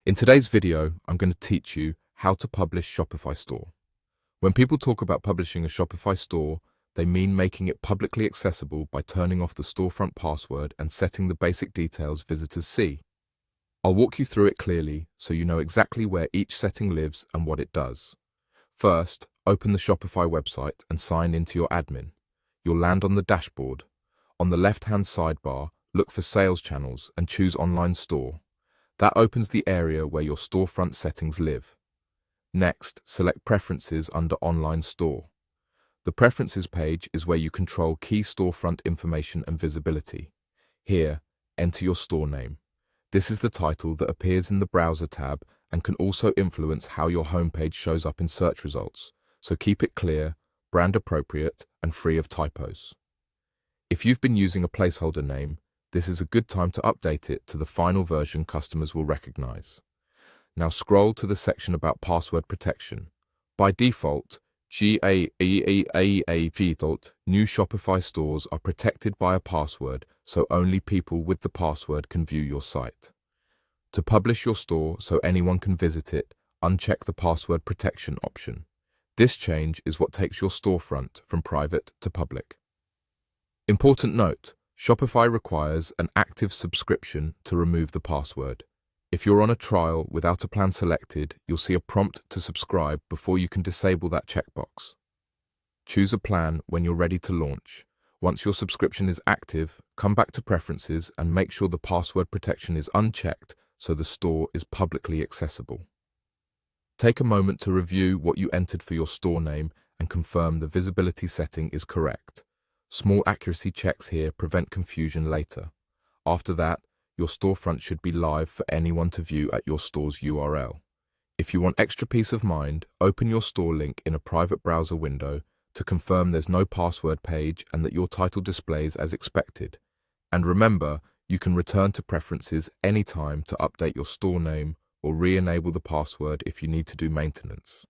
In today's video, I'm going to teach you how to publish Shopify store. When people talk about publishing a Shopify store, they mean making it publicly accessible by turning off the storefront password and setting the basic details visitors see. I'll walk you through it clearly so you know exactly where each setting lives and what it does. First, open the Shopify website and sign into your admin. You'll land on the dashboard. On the left-hand sidebar, look for Sales Channels and choose Online Store. That opens the area where your storefront settings live. Next, select Preferences under Online Store. The Preferences page is where you control key storefront information and visibility. Here, enter your store name. This is the title that appears in the Browser tab and can also influence how your homepage shows up in search results, so keep it clear, brand appropriate, and free of typos. If you've been using a placeholder name, this is a good time to update it to the final version customers will recognize. Now scroll to the section about password protection. By default, new Shopify stores are protected by a password, so only people with the password can view your site. To publish your store so anyone can visit it, uncheck the password protection option. This change is what takes your storefront from private to public. Important note: Shopify requires an active subscription to remove the password. If you're on a trial without a plan selected, you'll see a prompt to subscribe before you can disable that checkbox. Choose a plan when you're ready to launch. Once your subscription is active, come back to Preferences and make sure the password protection is unchecked so the store is publicly accessible. Take a moment to review what you entered for your store name and confirm the visibility setting is correct. Small accuracy checks here prevent confusion later. After that, your storefront should be live for anyone to view at your store's URL. If you want extra peace of mind, open your store link in a private browser window to confirm there's no password page and that your title displays as expected. And remember, you can return to Preferences anytime to update your store name or re-enable the password if you need to do maintenance.